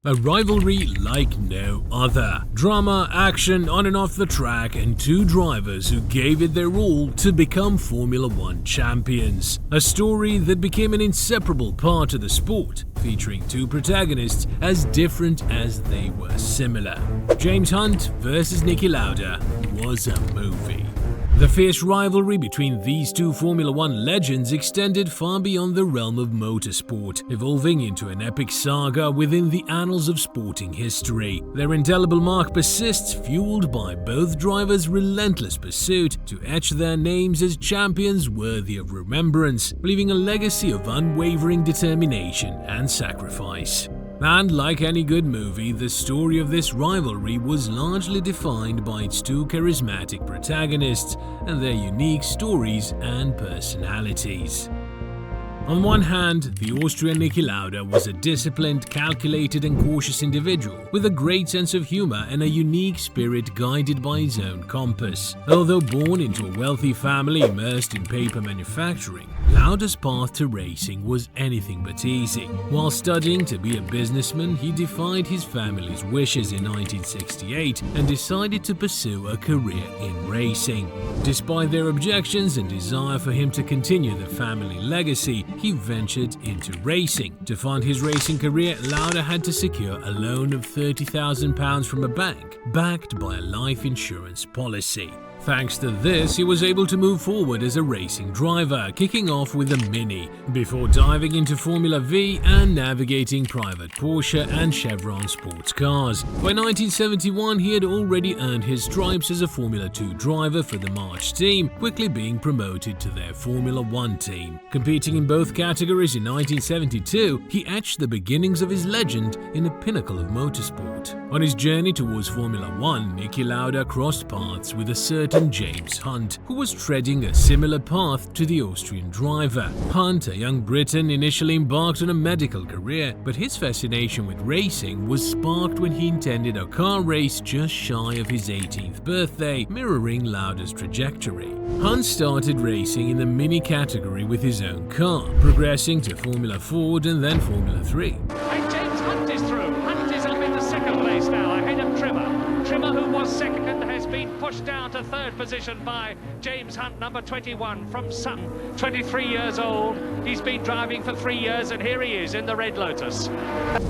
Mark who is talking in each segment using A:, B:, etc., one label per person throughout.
A: A rivalry like no other. Drama, action on and off the track, and two drivers who gave it their all to become Formula One champions. A story that became an inseparable part of the sport, featuring two protagonists as different as they were similar. James Hunt vs. Niki Lauda was a movie. The fierce rivalry between these two Formula One legends extended far beyond the realm of motorsport, evolving into an epic saga within the annals of sporting history. Their indelible mark persists, fueled by both drivers' relentless pursuit to etch their names as champions worthy of remembrance, leaving a legacy of unwavering determination and sacrifice. And like any good movie, the story of this rivalry was largely defined by its two charismatic protagonists and their unique stories and personalities. On one hand, the Austrian Niki Lauda was a disciplined, calculated and cautious individual with a great sense of humor and a unique spirit guided by his own compass. Although born into a wealthy family immersed in paper manufacturing, Lauda's path to racing was anything but easy. While studying to be a businessman, he defied his family's wishes in 1968 and decided to pursue a career in racing. Despite their objections and desire for him to continue the family legacy, he ventured into racing. To fund his racing career, Lauda had to secure a loan of £30,000 from a bank, backed by a life insurance policy. Thanks to this, he was able to move forward as a racing driver, kicking off with a Mini, before diving into Formula V and navigating private Porsche and Chevron sports cars. By 1971, he had already earned his stripes as a Formula 2 driver for the March team, quickly being promoted to their Formula 1 team. Competing in both categories in 1972, he etched the beginnings of his legend in a pinnacle of motorsport. On his journey towards Formula 1, Niki Lauda crossed paths with a certain James Hunt, who was treading a similar path to the Austrian driver. Hunt, a young Briton, initially embarked on a medical career, but his fascination with racing was sparked when he attended a car race just shy of his 18th birthday, mirroring Lauda's trajectory. Hunt started racing in the Mini category with his own car, progressing to Formula Ford and then Formula 3.
B: And James Hunt is through. Hunt is up in the second place now, ahead of Trimmer. Trimmer, who was second, has been pushed down to third position by James Hunt, number 21 from Sutton, 23 years old. He's been driving for 3 years and here he is in the Red Lotus.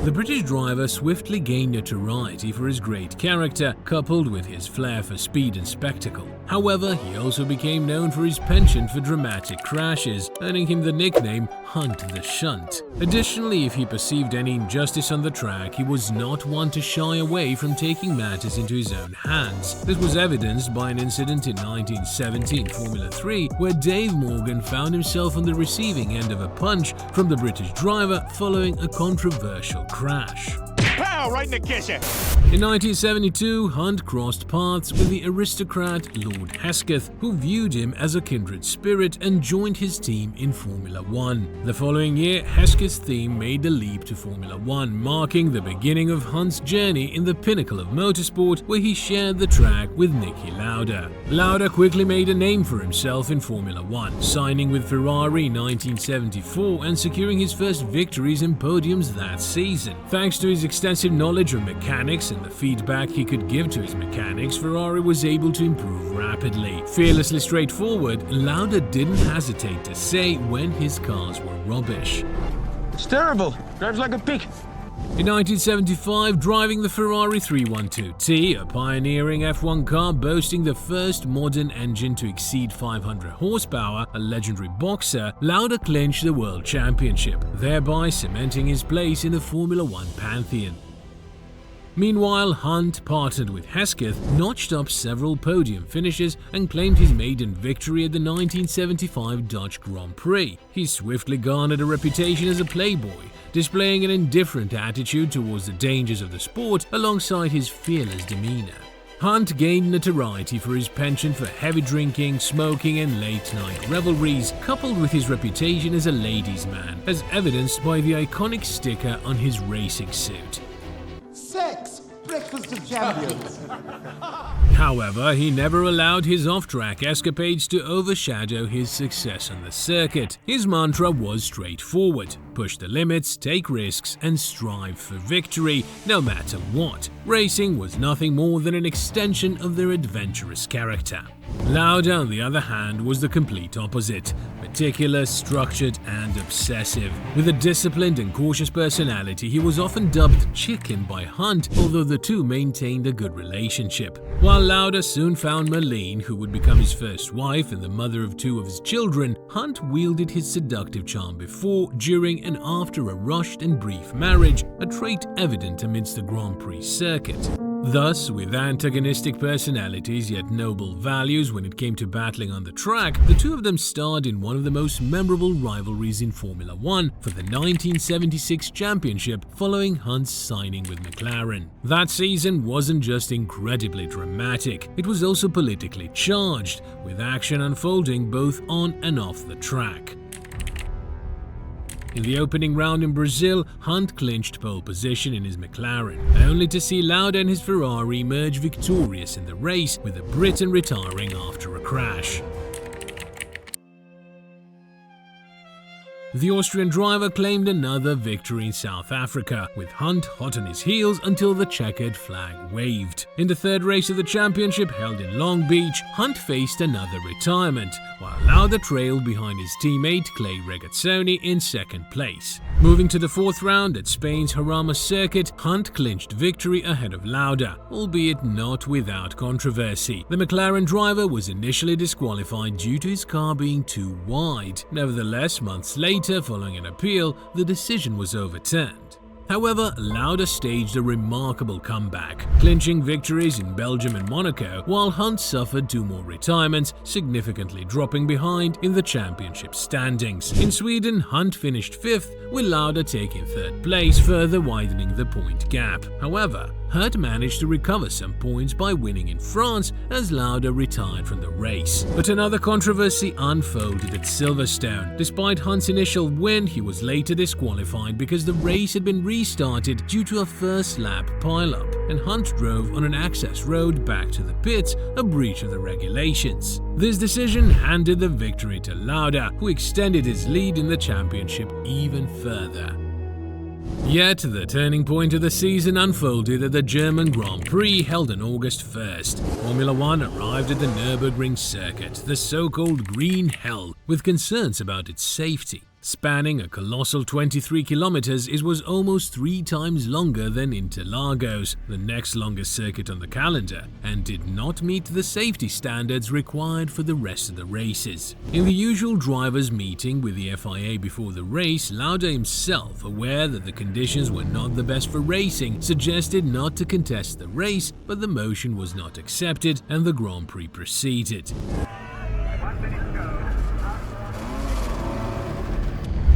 A: The British driver swiftly gained notoriety for his great character, coupled with his flair for speed and spectacle. However, he also became known for his penchant for dramatic crashes, earning him the nickname Hunt the Shunt. Additionally, if he perceived any injustice on the track, he was not one to shy away from taking matters into his own hands. This was evidenced by an incident in 1970 in Formula 3, where Dave Morgan found himself on the receiving end of a punch from the British driver following a controversial crash.
C: Pow! Right in the kisser!
A: In 1972, Hunt crossed paths with the aristocrat Lord Hesketh, who viewed him as a kindred spirit and joined his team in Formula 1. The following year, Hesketh's team made the leap to Formula 1, marking the beginning of Hunt's journey in the pinnacle of motorsport, where he shared the track with Niki Lauda. Lauda quickly made a name for himself in Formula 1, signing with Ferrari in 1974 and securing his first victories and podiums that season. Thanks to his extensive knowledge of mechanics and the feedback he could give to his mechanics, Ferrari was able to improve rapidly. Fearlessly straightforward, Lauda didn't hesitate to say when his cars were rubbish.
C: It's terrible. Drives like a pig.
A: In 1975, driving the Ferrari 312T, a pioneering F1 car boasting the first modern engine to exceed 500 horsepower, a legendary boxer, Lauda clinched the World Championship, thereby cementing his place in the Formula 1 pantheon. Meanwhile, Hunt, partnered with Hesketh, notched up several podium finishes and claimed his maiden victory at the 1975 Dutch Grand Prix. He swiftly garnered a reputation as a playboy, displaying an indifferent attitude towards the dangers of the sport alongside his fearless demeanor. Hunt gained notoriety for his penchant for heavy drinking, smoking and late-night revelries, coupled with his reputation as a ladies' man, as evidenced by the iconic sticker on his racing suit.
D: Sex! Breakfast of champions!
A: However, he never allowed his off-track escapades to overshadow his success on the circuit. His mantra was straightforward: push the limits, take risks, and strive for victory, no matter what. Racing was nothing more than an extension of their adventurous character. Lauda, on the other hand, was the complete opposite. Meticulous, structured, and obsessive. With a disciplined and cautious personality, he was often dubbed Chicken by Hunt, although the two maintained a good relationship. While Lauda soon found Marlene, who would become his first wife and the mother of two of his children, Hunt wielded his seductive charm before, during, and after a rushed and brief marriage, a trait evident amidst the Grand Prix circuit. Thus, with antagonistic personalities yet noble values when it came to battling on the track, the two of them starred in one of the most memorable rivalries in Formula One for the 1976 championship following Hunt's signing with McLaren. That season wasn't just incredibly dramatic, it was also politically charged, with action unfolding both on and off the track. In the opening round in Brazil, Hunt clinched pole position in his McLaren, only to see Lauda and his Ferrari emerge victorious in the race, with the Briton retiring after a crash. The Austrian driver claimed another victory in South Africa, with Hunt hot on his heels until the checkered flag waved. In the third race of the championship, held in Long Beach, Hunt faced another retirement, while Lauda trailed behind his teammate Clay Regazzoni in second place. Moving to the fourth round at Spain's Jarama circuit, Hunt clinched victory ahead of Lauda, albeit not without controversy. The McLaren driver was initially disqualified due to his car being too wide. Nevertheless, months later, following an appeal, the decision was overturned. However, Lauda staged a remarkable comeback, clinching victories in Belgium and Monaco, while Hunt suffered two more retirements, significantly dropping behind in the championship standings. In Sweden, Hunt finished fifth, with Lauda taking third place, further widening the point gap. However, Hunt managed to recover some points by winning in France as Lauda retired from the race. But another controversy unfolded at Silverstone. Despite Hunt's initial win, he was later disqualified because the race had been restarted due to a first lap pileup, and Hunt drove on an access road back to the pits, a breach of the regulations. This decision handed the victory to Lauda, who extended his lead in the championship even further. Yet, the turning point of the season unfolded at the German Grand Prix held on August 1st. Formula One arrived at the Nürburgring circuit, the so-called Green Hell, with concerns about its safety. Spanning a colossal 23 kilometers, it was almost 3 times longer than Interlagos, the next longest circuit on the calendar, and did not meet the safety standards required for the rest of the races. In the usual drivers' meeting with the FIA before the race, Lauda himself, aware that the conditions were not the best for racing, suggested not to contest the race, but the motion was not accepted and the Grand Prix proceeded.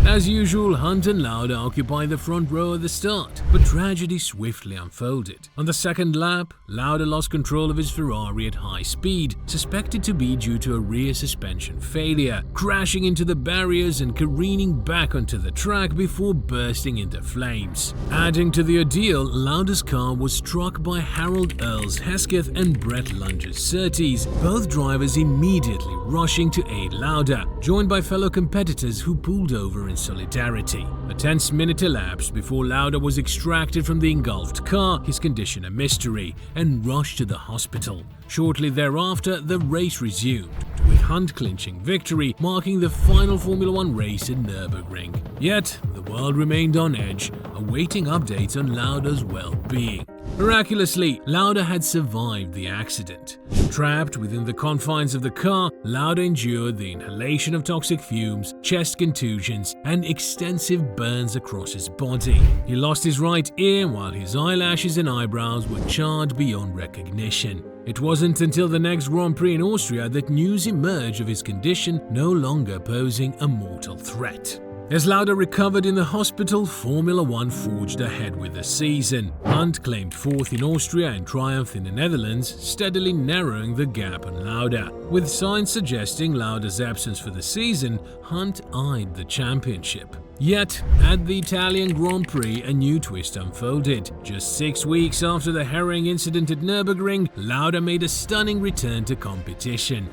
A: As usual, Hunt and Lauda occupied the front row at the start, but tragedy swiftly unfolded. On the second lap, Lauda lost control of his Ferrari at high speed, suspected to be due to a rear suspension failure, crashing into the barriers and careening back onto the track before bursting into flames. Adding to the ordeal, Lauda's car was struck by Harold Earls Hesketh and Brett Lunge's Surtees, both drivers immediately rushing to aid Lauda, joined by fellow competitors who pulled over in solidarity. A tense minute elapsed before Lauda was extracted from the engulfed car, his condition a mystery, and rushed to the hospital. Shortly thereafter, the race resumed, with Hunt clinching victory, marking the final Formula One race in Nürburgring. Yet, the world remained on edge, awaiting updates on Lauda's well-being. Miraculously, Lauda had survived the accident. Trapped within the confines of the car, Lauda endured the inhalation of toxic fumes, chest contusions, and extensive burns across his body. He lost his right ear while his eyelashes and eyebrows were charred beyond recognition. It wasn't until the next Grand Prix in Austria that news emerged of his condition no longer posing a mortal threat. As Lauda recovered in the hospital, Formula One forged ahead with the season. Hunt claimed fourth in Austria and triumphed in the Netherlands, steadily narrowing the gap on Lauda. With signs suggesting Lauda's absence for the season, Hunt eyed the championship. Yet, at the Italian Grand Prix, a new twist unfolded. Just 6 weeks after the harrowing incident at Nürburgring, Lauda made a stunning return to competition.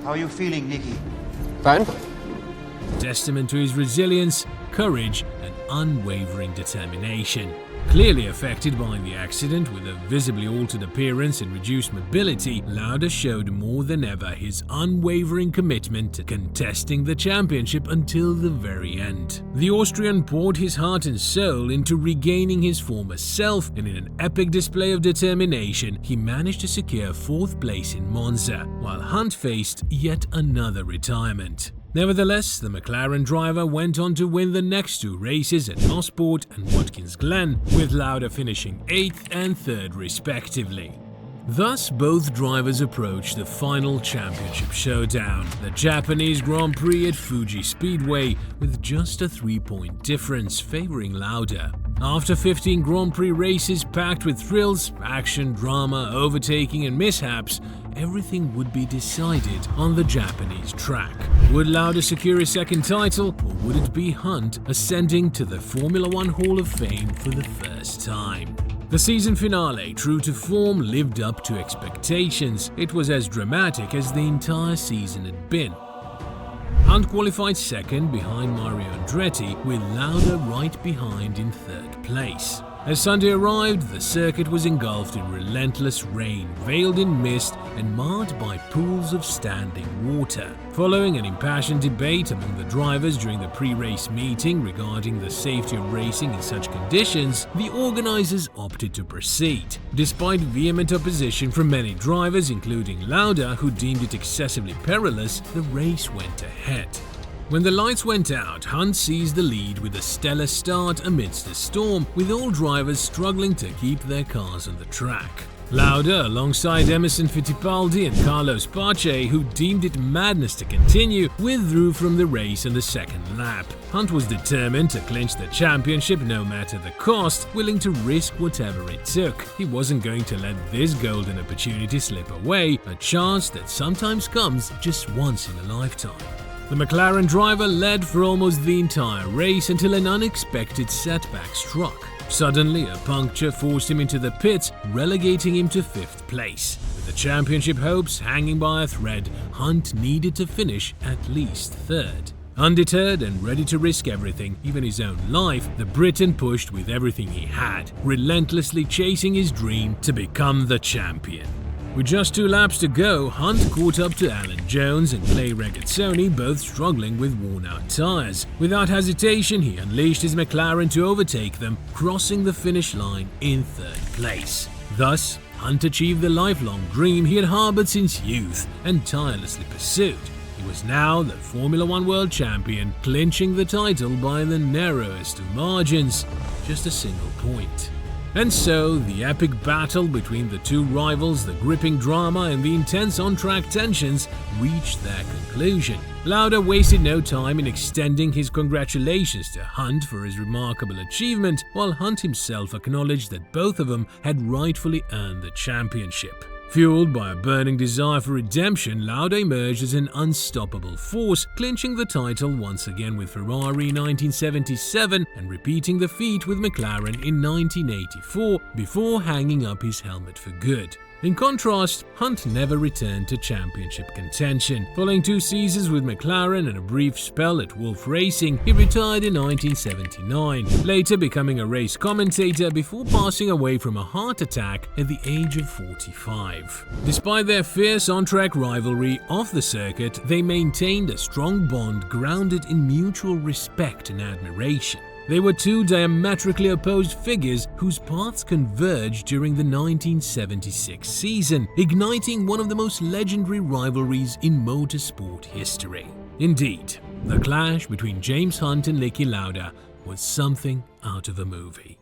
D: How are you feeling, Niki?
E: Fine.
A: Testament to his resilience, courage, and unwavering determination. Clearly affected by the accident with a visibly altered appearance and reduced mobility, Lauda showed more than ever his unwavering commitment to contesting the championship until the very end. The Austrian poured his heart and soul into regaining his former self, and in an epic display of determination, he managed to secure 4th place in Monza, while Hunt faced yet another retirement. Nevertheless, the McLaren driver went on to win the next 2 races at Gosport and Watkins Glen, with Lauda finishing 8th and 3rd respectively. Thus, both drivers approached the final championship showdown, the Japanese Grand Prix at Fuji Speedway, with just a 3-point difference favoring Lauda. After 15 Grand Prix races packed with thrills, action, drama, overtaking and mishaps, everything would be decided on the Japanese track. Would Lauda secure his 2nd title, or would it be Hunt ascending to the Formula One Hall of Fame for the first time? The season finale, true to form, lived up to expectations. It was as dramatic as the entire season had been. Hunt qualified 2nd behind Mario Andretti, with Lauda right behind in 3rd place. As Sunday arrived, the circuit was engulfed in relentless rain, veiled in mist and marred by pools of standing water. Following an impassioned debate among the drivers during the pre-race meeting regarding the safety of racing in such conditions, the organizers opted to proceed. Despite vehement opposition from many drivers, including Lauda, who deemed it excessively perilous, the race went ahead. When the lights went out, Hunt seized the lead with a stellar start amidst a storm, with all drivers struggling to keep their cars on the track. Lauda, alongside Emerson Fittipaldi and Carlos Pace, who deemed it madness to continue, withdrew from the race on the 2nd lap. Hunt was determined to clinch the championship no matter the cost, willing to risk whatever it took. He wasn't going to let this golden opportunity slip away, a chance that sometimes comes just once in a lifetime. The McLaren driver led for almost the entire race until an unexpected setback struck. Suddenly, a puncture forced him into the pits, relegating him to 5th place. With the championship hopes hanging by a thread, Hunt needed to finish at least 3rd. Undeterred and ready to risk everything, even his own life, the Briton pushed with everything he had, relentlessly chasing his dream to become the champion. With just 2 laps to go, Hunt caught up to Alan Jones and Clay Regazzoni, both struggling with worn-out tyres. Without hesitation, he unleashed his McLaren to overtake them, crossing the finish line in 3rd place. Thus, Hunt achieved the lifelong dream he had harbored since youth and tirelessly pursued. He was now the Formula One World Champion, clinching the title by the narrowest of margins, just a single point. And so, the epic battle between the 2 rivals, the gripping drama and the intense on-track tensions reached their conclusion. Lauda wasted no time in extending his congratulations to Hunt for his remarkable achievement, while Hunt himself acknowledged that both of them had rightfully earned the championship. Fueled by a burning desire for redemption, Lauda emerged as an unstoppable force, clinching the title once again with Ferrari in 1977 and repeating the feat with McLaren in 1984 before hanging up his helmet for good. In contrast, Hunt never returned to championship contention. Following 2 seasons with McLaren and a brief spell at Wolf Racing, he retired in 1979, later becoming a race commentator before passing away from a heart attack at the age of 45. Despite their fierce on-track rivalry off the circuit, they maintained a strong bond grounded in mutual respect and admiration. They were 2 diametrically opposed figures whose paths converged during the 1976 season, igniting one of the most legendary rivalries in motorsport history. Indeed, the clash between James Hunt and Niki Lauda was something out of a movie.